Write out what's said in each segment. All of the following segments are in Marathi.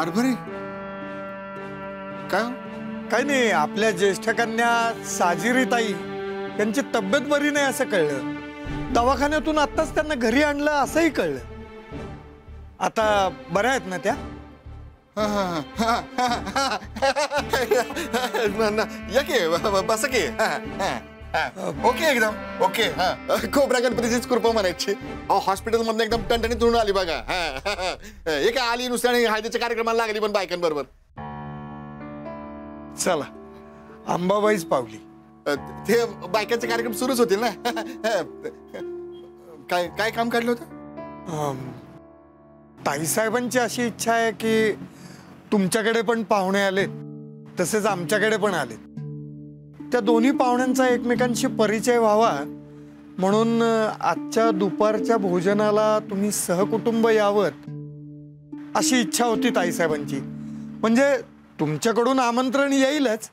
कारभारी काय? काही नाही, आपल्या ज्येष्ठ कन्या साजिरीताई यांची तब्येत बरी नाही असं कळलं. दवाखान्यातून आत्ताच त्यांना घरी आणलं असंही कळलं. आता बऱ्या आहेत ना त्या? या की बस की. ओके एकदम ओके. खोबऱ्या गणपतीचीच कृपा म्हणायची. हॉस्पिटल मधून एकदम टणटणीत तुळून आली बघा. हे काय आली नुसतं आणि हळदीच्या कार्यक्रमाला लागली पण बायकांबरोबर. चला अंबाबाईच पावली. ते बायकांचे कार्यक्रम सुरूच होतील ना. काय काय काम काढलं होतं? ताईसाहेबांची अशी इच्छा आहे की तुमच्याकडे पण पाहुणे आलेत, तसेच आमच्याकडे पण आलेत. त्या दोन्ही पाहुण्यांचा एकमेकांशी परिचय व्हावा म्हणून आजच्या दुपारच्या भोजनाला तुम्ही सहकुटुंब यावं अशी इच्छा होती ताईसाहेबांची. म्हणजे तुमच्याकडून आमंत्रण येईलच,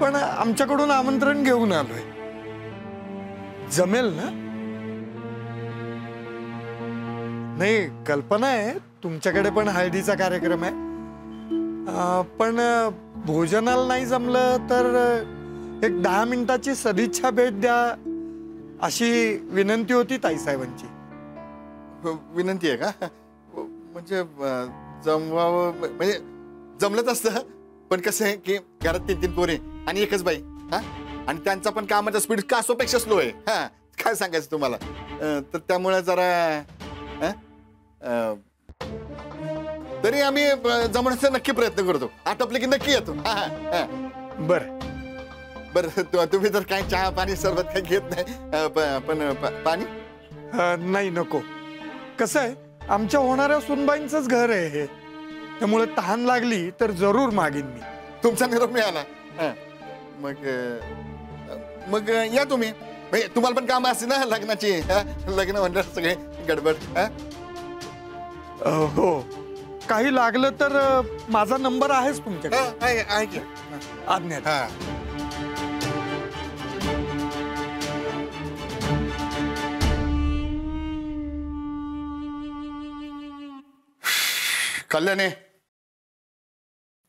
पण आमच्याकडून आमंत्रण घेऊन आलोय. जमेल ना? नाही, कल्पना आहे तुमच्याकडे पण हळदीचा कार्यक्रम आहे, पण भोजनाला नाही जमलं तर एक 10 मिनिटाची सदिच्छा भेट द्या अशी विनंती होती ताईसाहेबांची. विनंती आहे का? म्हणजे जमवावं म्हणजे जमलंच असतं, पण कसं आहे की घरात 3-3 पोरे आणि एकच बाई. आणि त्यांचा पण कामाचा स्पीड कासोपेक्षा स्लो आहे. काय सांगायचं तुम्हाला. तर त्यामुळे जरा तरी आम्ही जमण्याचा नक्की प्रयत्न करतो. आटपले की नक्की येतो. बर बर. तुम्ही तर काय चहा पाणी सरबत काही घेत नाही, पण पाणी नाही नको. कसं आहे, आमच्या होणाऱ्या सुनबाईंचंच घर आहे हे, त्यामुळे तहान लागली तर जरूर मागीन मी. तुमचा निरोप मिळाला. मग मग या तुम्ही. तुम्हाला पण काम असते ना लग्नाची. लग्न म्हणलं सगळे गडबड. हो, काही लागलं तर माझा नंबर आहेच तुमच्याकडे. आहे की. आज्ञा. कल्याणे,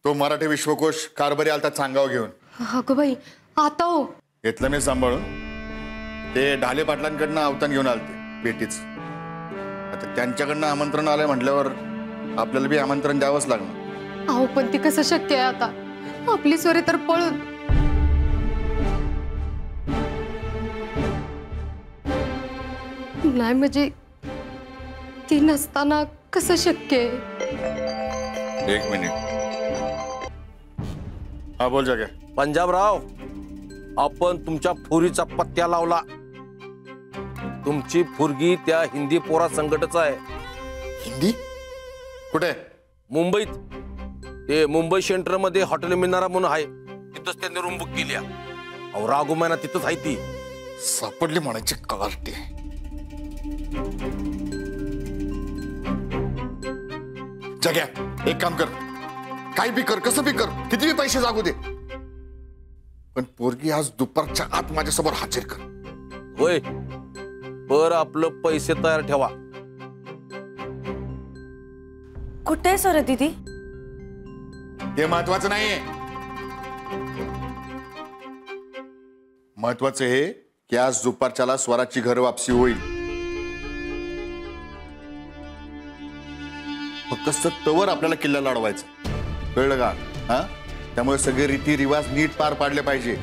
तो मराठी विश्वकोश कारभारी आलता चांगाव घेऊन. अगं बाई, आता हो घेतलं मी सांभाळून. ते ढाले पाटलांकडनं अवतान घेऊन आलते पेटीच. आता त्यांच्याकडनं आमंत्रण आलंय म्हटल्यावर आपल्याला बी आमंत्रण द्यावंच लागणार. अहो पण ती कसं शक्य आहे आता? आपली सोरी तर पळून. नाही म्हणजे ती नसताना कसं शक्य आहे? 1 मिनिट. हा बोल जग्या. पंजाबराव, आपण तुमच्या फुरीचा पत्त्या लावला. तुमची फुरगी त्या हिंदी पोरा संकटच आहे. हिंदी कुठे? मुंबईत. ते मुंबई सेंटर मध्ये हॉटेल मिनारा म्हणून आहे, तिथंच त्यांनी रूम बुक केली. अहो रागू महिना तिथंच आहे. ती सापडली म्हणायची कार्टी. जग्या, एक काम कर, काही बी कर, कसं बी कर, किती बी पैसे जागू दे, पण पोरगी आज दुपारच्या आत माझ्यासमोर हजर कर. होय, पर आपलं पैसे तयार ठेवा. कुठे सर दीदी? ते महत्वाचं नाहीये. महत्वाचं हे की आज दुपारच्याला स्वराची घर वापसी होईल. फक्त तवर आपल्याला किल्ला लढवायचा, कळलं का? त्यामुळे सगळे रीती रिवाज नीट पार पाडले पाहिजे.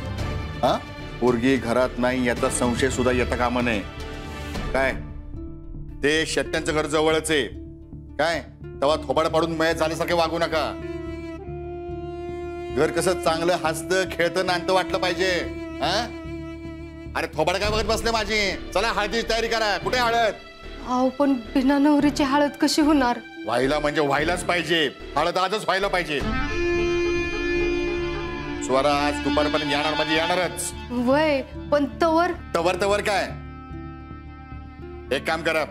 पोरगी घरात नाही याचा संशय सुद्धा येता कामा नये. काय ते शेट्यांचं घर जवळच आहे काय? तेव्हा थोबाड पाडून मयत झाल्यासारखे वागू नका. घर कसं चांगलं हसतं खेळतं नांदतं वाटलं पाहिजे. अरे थोबाड काय बघत बसले माझी? चला हळदीची तयारी करा. कुठे हळद? अहो पण बिना नवरीची हळद कशी होणार? व्हायला म्हणजे व्हायलाच पाहिजे. हळद आजच व्हायला पाहिजे. स्वरा आज दुपारपर्यंत येणार म्हणजे येणारच. वय पण तवर तवर तवर काय? एक काम करा,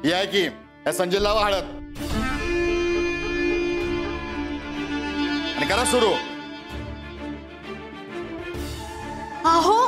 ही आहे की या संजय लावा हळद आणि करा सुरू. अहो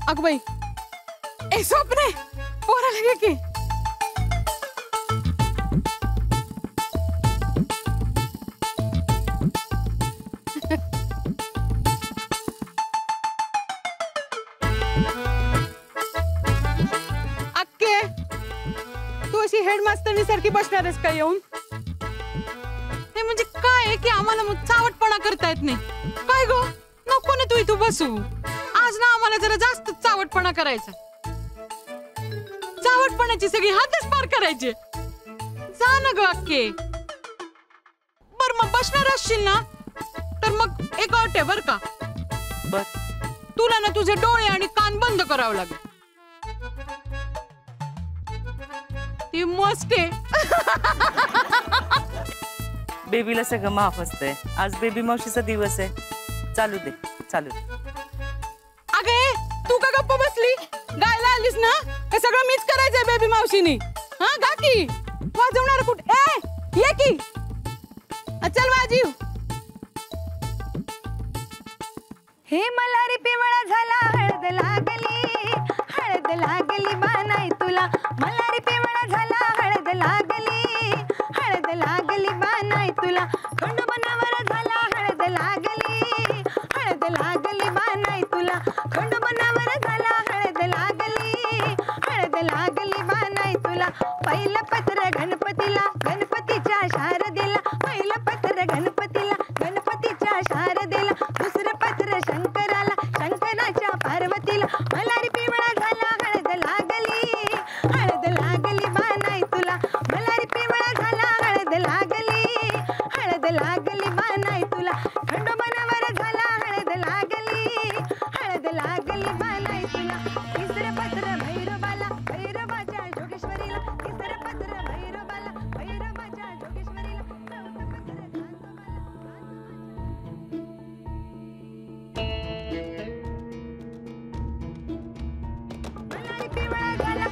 अग बाई ए स्वप्ने पोराला घे की अक्के तू अशी हेडमास्टरनी सारखी बसणार आहेस का येऊन? हे म्हणजे काय आहे की आम्हाला मग चावटपणा करता येत नाही काय गो? नको ना तू इथं बसू. आज ना आम्हाला जरा जास्त चावटपणा करायचा. चावटपणाची सगळी हद्दच पार करायची. जा ना ग अक्के. बर मग बसणार असशील ना तर मग एक अट आहे बर का. बर तुला ना तुझे डोळे आणि कान बंद करावं लागेल. ती मस्त आहे. बेबीला सगळं माफ असतंय. आज बेबी मावशीचा दिवस आहे. चालू दे चालू दे. अगे तू का गप्प बसली? गायला आलीस ना हे सगळं मीच करायचंय बेबी मावशीनी. हा गा की वाजवणार कुठे? ए ये की चल वाजीव. हे मलारी पिवळा झाला हळद लागली बानाई तुला. मलारी पिवळा झाला हळद लागली बानाई तुला. खंडोबावर झाला हळद लागली बानाई तुला. खंडोबावर झाला हळद लागली बानाई तुला. पहिलं पत्र गणपतीला गणपतीच्या शारदेला. पहिलं पत्र गणपतीला गणपतीच्या शारदेला. दुसरं पत्र शंकराला शंकराच्या पार्वतीला. मलारी पिवळा झाला हळद लागली बानाई तुला. मलारी पिवळा झाला हळद लागली बानाई तुला. खंडोबावर झाला हळद लागली बानाई तुला. तिसरं पत्र भैरवाला भैरवाच्या जोगेश्वरीला. तिसरं पत्र भैरवाला भैरवाच्या जोगेश्वरीला. चौथं पत्र मलारी पिवळा झाला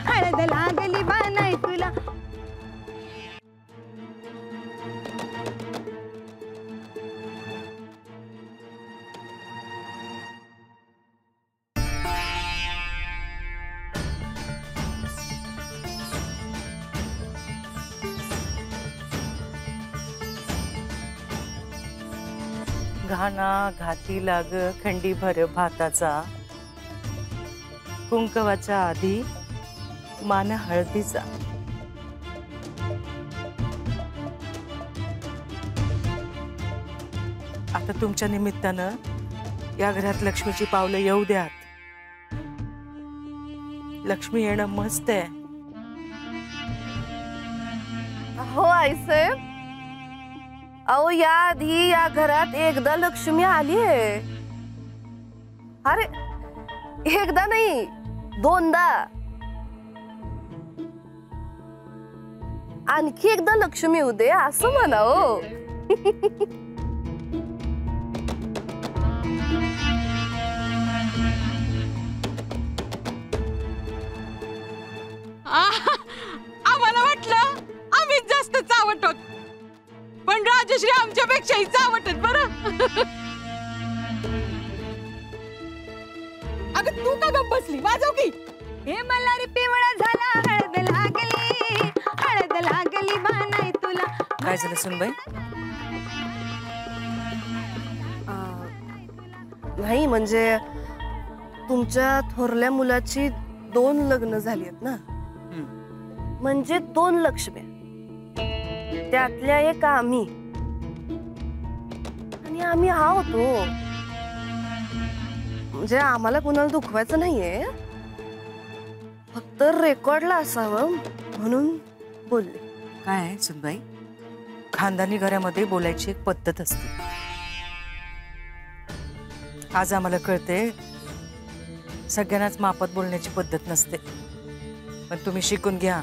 हळद लागली बानाई तुला. घाना घाती लाग खंडीभर भाताचा. कुंकवाच्या आधी मान हळदीचा. आता तुमच्या निमित्तानं या घरात लक्ष्मीची पावलं येऊ द्यात. लक्ष्मी येणं मस्त आहे. हो आईसाहेब, अहो या आधी या घरात एकदा लक्ष्मी आली आहे. अरे एकदा नाही दोनदा. आणखी एकदा लक्ष्मी येऊ दे असं म्हणा हो. आम्हाला वाटलं आम्हीच जास्त चावटत पण राजश्री आमच्यापेक्षाही चावटत बरं. अगं तू का गप्प बसली? वाजव की. हे मलारी पिवळा झाला हळद लागली बानाई तुला. काय झालं सुनबाई? नाही म्हणजे तुमच्या थोरल्या मुलाची 2 लग्न झाली आहेत ना. म्हणजे 2 लक्ष्म्या. त्यातल्या एक आम्ही आणि आम्ही हा होतो. म्हणजे आम्हाला कुणाला दुखवायचं नाहीये, फक्त रेकॉर्डला असावं म्हणून बोलले. काय सुनबाई, खानदानी घरामध्ये बोलायची एक पद्धत असते. आज आम्हाला कळते सगळ्यांनाच मापात बोलण्याची पद्धत नसते. पण तुम्ही शिकून घ्या,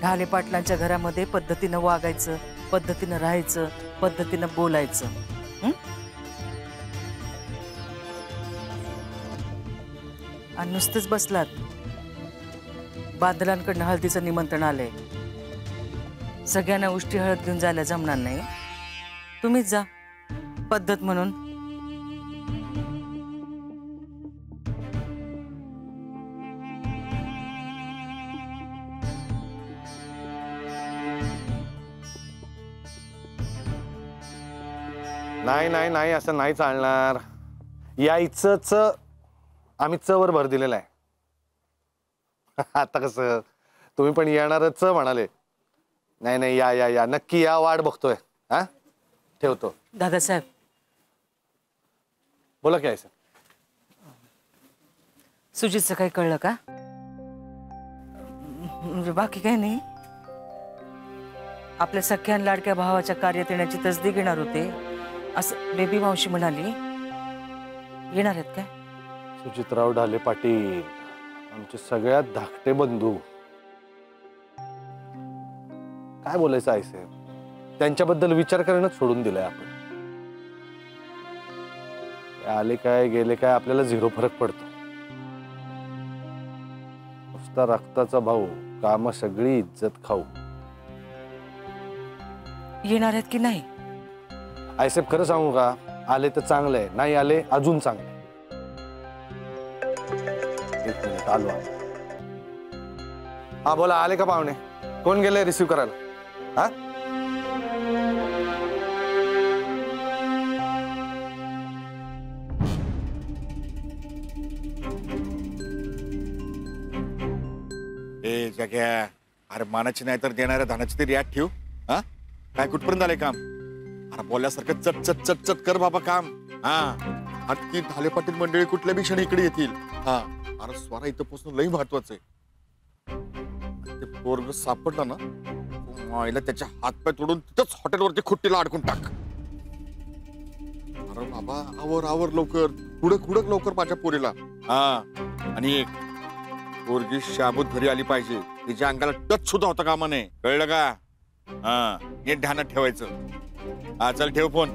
ढाले पाटलांच्या घरामध्ये पद्धतीनं वागायचं, पद्धतीनं राहायचं, पद्धतीनं बोलायचं. हं? आणि नुसतंच बसलात, बांधलांकडनं हळदीचं निमंत्रण आलंय. सगळ्यांना उष्टी हळद घेऊन जायला जमणार नाही. तुम्हीच जा पद्धत म्हणून. नाही नाही नाही, असं नाही चालणार. यायचंच आम्ही चवर भर दिलेला आहे. आता कसं तुम्ही पण येणारच म्हणाले. नाही नाही, या या या, नक्की या, वाट बघतोय. हा, ठेवतो. दादासाहेब, बोला काय सर. सुजितचं काही कळलं का? म्हणजे बाकी काही नाही. आपल्या सख्या आणि लाडक्या भावाच्या कार्यात येण्याची तसदीक येणार होते असं बेबी मावशी म्हणाली. येणार आहेत काय? सुजितराव ढाले पाटील आमचे सगळ्यात धाकटे बंधू. काय बोलायचं आहे साहेब, त्यांच्याबद्दल विचार करणंच सोडून दिलंय आपण. आले काय गेले काय आपल्याला झिरो फरक पडतो. नुसता रक्ताचा भाऊ, काम सगळी इज्जत खाऊ. येणार आहेत की नाही? आईसाहेब खरं सांगू का, आले तर चांगलं आहे, नाही आले अजून चांगलं. एक मिनिट, आलो आलो. हा बोला, आले का पाहुणे? कोण गेले रिसीव्ह करायला? हा, ए जग्या, अरे मानाची नाही तर देणाऱ्या धानाची तरी याद ठेव. हा, काय कुठपर्यंत आले काम? अरे बोलल्यासारखं चट चट चट चट कर बाबा काम. हा, आता ती ढाले पाटील मंडळी कुठल्या बी क्षणी इकडे येतील. हा, अरे स्वरा इथं पोचणं लई महत्वाचं आहे. ते पोरग सापडलं ना, आईला त्याच्या हातपाय तोडून तिथंच हॉटेलवरती खुट्टीला अडकून टाक. अरे बाबा, आवर आवर लवकर, हुडक हुडक लवकर माझ्या पोरीला. हा, आणि एक पोरगी शाबूत घरी आली पाहिजे. तिच्या अंगाला टच सुद्धा होता कामा नये, कळलं का? हा, हे ध्यानात ठेवायचं. हा, चल ठेव फोन.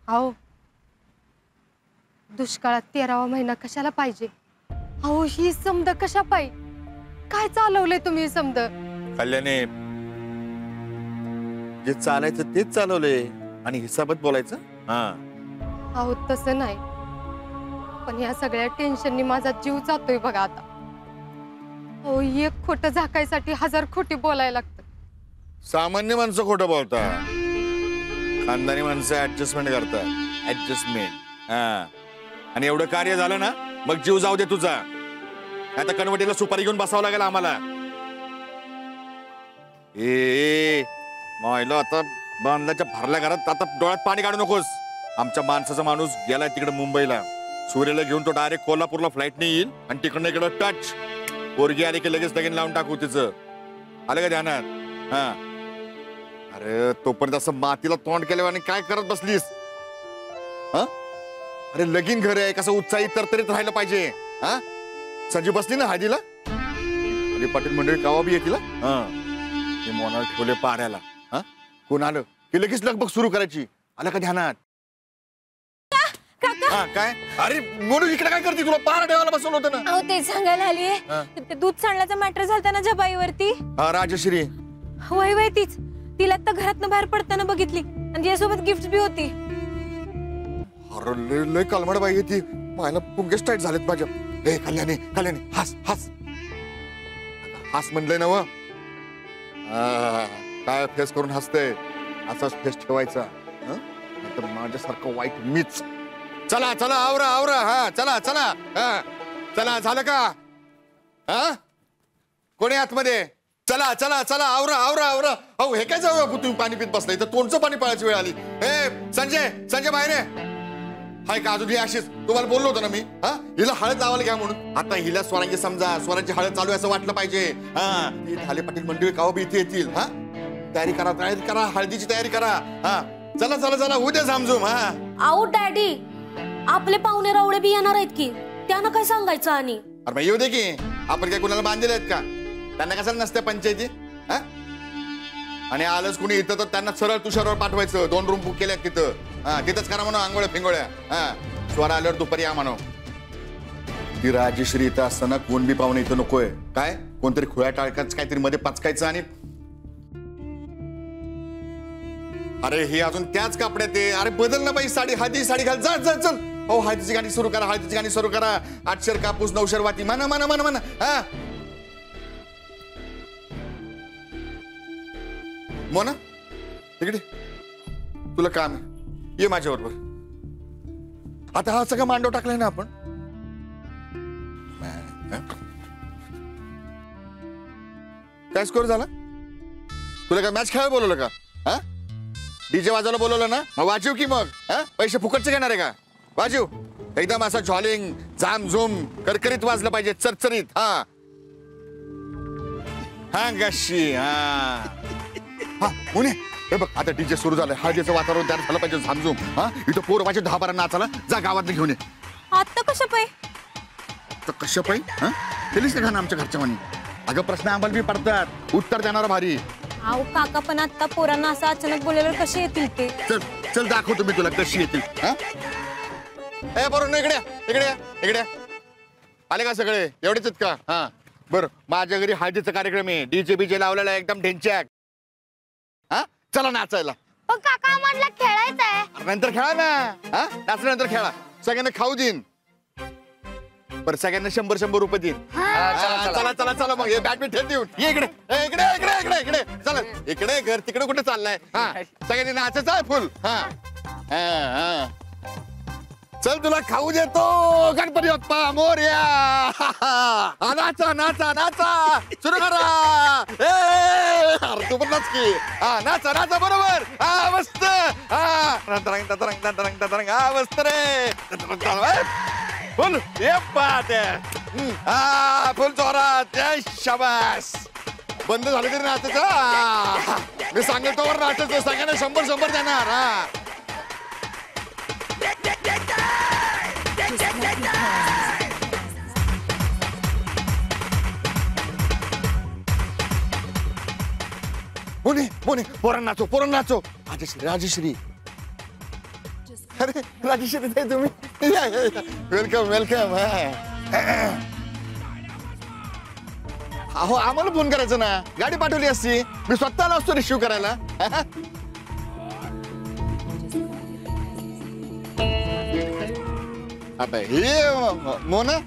अहो, दुष्काळात 13वा महिना कशाला पाहिजे? अहो, ही समद कशा पाहिजे? काय चालवलंय तुम्ही ही समद? कल्याणे, जे चालायचं तेच चालवलंय आणि हिसाबात बोलायचं. हा, अहो तसं नाही, पण या सगळ्या टेन्शननी माझा जीव जातोय बघा आता. अहो, एक खोटं झाकायसाठी 1000 खोटी बोलायला लागतं. सामान्य माणसं खोटं बोलतात, खानदानी माणसं ऍडजस्टमेंट करतात. ऍडजस्टमेंट. हा, आणि एवढं कार्य झालं ना, मग जीव जाऊ दे तुझा. आता कनवटीला सुपारी घेऊन बसावं लागेल आम्हाला. ए मायला, आता बांधल्याच्या भरल्या घरात आता डोळ्यात पाणी काढू नकोस. आमच्या माणसाचा माणूस गेलाय तिकडे मुंबईला. सूर्यला घेऊन तो डायरेक्ट कोल्हापूरला फ्लाईटने येईल आणि तिकडनं इकडं टच. पोरगी आली की लगेच लगीन लावून टाकू तिचं. आलं का ध्यानात? हा, अरे तोपर्यंत असं मातीला तोंड केल्यावर आणि काय करत बसलीस? हा, अरे लगीन घर आहे, कसं उत्साहित तरतरीत राहायला पाहिजे. हा, संजी बसली ना हळदीला, अरे पाटील मंडळी कावा बी येतील. हा, ते मोनाला ठेवले पाऱ्याला. हा, कोण आलं की लगेच लगबग सुरू करायची. आलं का ध्यानात? हा, काय? अरे म्हणून इकडे काय करते? तुला पारा ठेवायला बसवलं होतं ना. अहो, ते सांगायला आलीये. ते दूध सांडल्याचा मॅटर झालता ना जबाईवरती. हा, राजश्री. वय वय तीच. तिला तर घरातनं बाहेर पडताना बघितली आणि तिच्यासोबत गिफ्ट बी होती. अरे लय कालमड बाई ती. मायला पुंगे स्टाईट झालेत माझ्या. ए कल्याणी, कल्याणी, हास हास हास म्हणलंय ना व. काय फेस करून हसते? असाच फेस ठेवायचा. नाहीतर माझ्यासारखं वाईट मीच. चला चला, आवरा आवरा. हा, चला चला. हा, चला, झालं का? हा, कोणी आतमध्ये? चला चला चला, आवरा आवरा आवरा. अहो, हे काय जाऊ तुम्ही पाणी पित बसलाय तर तोंडचं पाणी पाळायची वेळ आली. ए संजय, संजय बाहेर आहे. हाय का अजून? ही अशीच तुम्हाला बोललो होतो ना मी. हा, हिला हळद लावायला घ्या म्हणून. आता हिला स्वरांची समजा, स्वरांची हळद चालू आहे असं वाटलं पाहिजे. हा, ढाले पाटील मंडळी कावा बी इथे येतील. हा, तयारी करा, तयारी करा, हळदीची तयारी करा. हा, चला चला चला उद्या समजूम. हा आऊ डॅडी, आपले पाहुणे रावळे बी येणार आहेत की, त्यांना काय सांगायचं? आणि अरे मग येऊ दे की, आपण काय कुणाला बांधलेले आहेत का? त्यांना कशाला नसते पंचायती? हा आणि आलंच कुणी इथं तर त्यांना सरळ तुषारवर पाठवायचं. 2 रूम बुक केल्यात तिथं. हा तिथंच करा म्हणून आंघोळ्या फिंगोळ्या. हा स्वरा आल्यावर दुपारी या म्हणून. ती राजश्री इथं असताना कोण बी पाहुणे इथं नकोय. काय कोणतरी खुळ्या टाळकाच काहीतरी मध्ये पाचकायचं. आणि अरे हे अजून त्याच कपड्यात आहे. अरे बदल ना बाई साडी. हळदी साडी घाल. जा जा चल. हो हळदीची गाणी सुरू करा. हळदीची गाणी सुरू करा. 8 कापूस 9 वाती. म्हणा म्हणा म्हणा म्हणा. हा मोना इकडे, तुला काम आहे, ये माझ्या बरोबर. आता हा सगळा मांडव टाकलाय ना आपण. काय स्कोर झाला? तुला काय मॅच खेळायला बोलवलं का? हा डीजे वाजवायला बोलवलं ना, मग वाजव की. मग पैसे फुकटचे घेणार आहे का? वाजव एकदम असं झॉलिंग जाम झूम करकरीत वाजलं पाहिजे, चरचरीत. हा हा गशी. हा हा मुने हे बघ आता डीजे सुरू झालं. हळदीचं वातावरण तयार झालं पाहिजे. झामझूम. हा इथं पोर माझे 10-12 नाचाला. जा गावातले घेऊन ये. आता कसं पाय? तर कशा पाई? हा केलीस का आमच्या घरच्या म्हणी? अगं प्रश्न आम्हाला बी पडतात, उत्तर देणार भारी. आऊ काका, पण आता पोरांना असं अचानक बोलल्यावर कसे येतील ते? चल चल दाखवतो मी तुला कशी येतील. हा ए बरोबर इकडे इकडे इकडे आले का सगळे? एवढेच आहेत का? हा बरं माझ्या घरी हळदीचा कार्यक्रम आहे. डीजे बीजे लावलेला एकदम ढेंचॅक. हा चला नाचायला. काका म्हणला खेळायचं आहे. नंतर खेळा ना. हा नाचल्यानंतर खेळा. सगळ्यांना खाऊ देईन. बरं सगळ्यांना 100-100 रुपये देईन. चला चला चला. मग हे बॅडमिंटन देऊन ये इकडे इकडे इकडे इकडे इकडे. चला इकडे घर तिकडे कुठे चाललाय? हा सगळ्यांनी नाचायचं आहे फुल. हा हा चल तुला खाऊ देतो. गणपती बाप्पा मोरया. नाचा नाचा नाचा सुरू करा. तू पण नाच की. हा नाचा नाचा बरोबर. हा मस्त. हा मस्त रे. फुल ये बात आहे. हा फुल जोरात. जय शाबास. बंद झालं तरी नाचायचं. मी सांगतो वर नाचायचं. सगळ्यांना 100-100 देणार. हा मोने पोरांना नाचो पोरांना नाचो. राजश्री राजश्री. अरे राजश्री ताई तुम्ही. Welcome welcome. अहो आम्हाला फोन करायचा ना, गाडी पाठवली असती. मी स्वतःला असतो रिसिव्ह करायला. आता हे मोना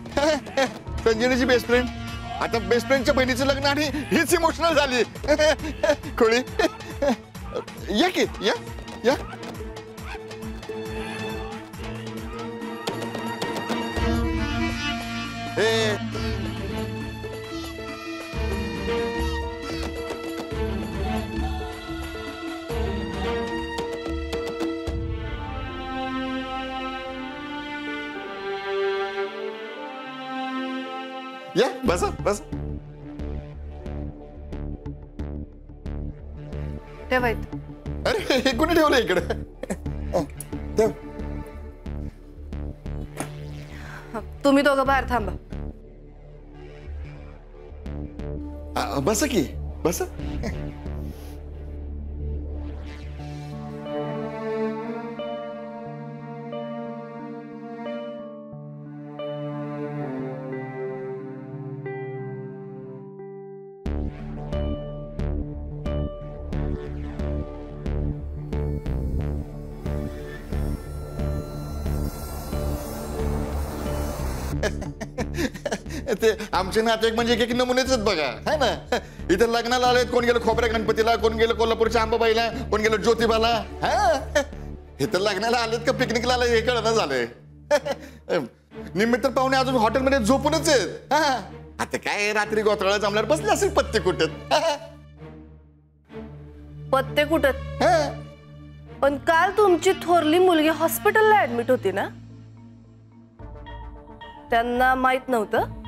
संजनीची बेस्ट फ्रेंड. आता बेस्ट फ्रेंडच्या बहिणीचं लग्न आणि हीच इमोशनल झाली. खोळी या की या या. या बसा बसा. ठेवायचं. अरे हे कुणी ठेवलं इकडे? ठेव. तुम्ही दोघं बाहेर थांबा. बसा की बसा. ते आमचे नातेवाईक म्हणजे एक नमुनेच आहेत बघा. है ना. इथे लग्नाला आलेत. कोण गेलं खोबऱ्या गणपतीला, कोण गेलं कोल्हापूरच्या अंबाबाईला, कोण गेलं ज्योतिबाला. हे तर लग्नाला आलेत का पिकनिकला आले हे कळणं झालंय. निमित्त पाहुणे अजून हॉटेलमध्ये झोपूनच आहेत. आता काय रात्री गोत्राला जमल्यावर बसले असेल पत्ते कुठत. पत्ते कुठत? पण काल तुमची थोरली मुलगी हॉस्पिटलला ऍडमिट होती ना, त्यांना माहित नव्हतं?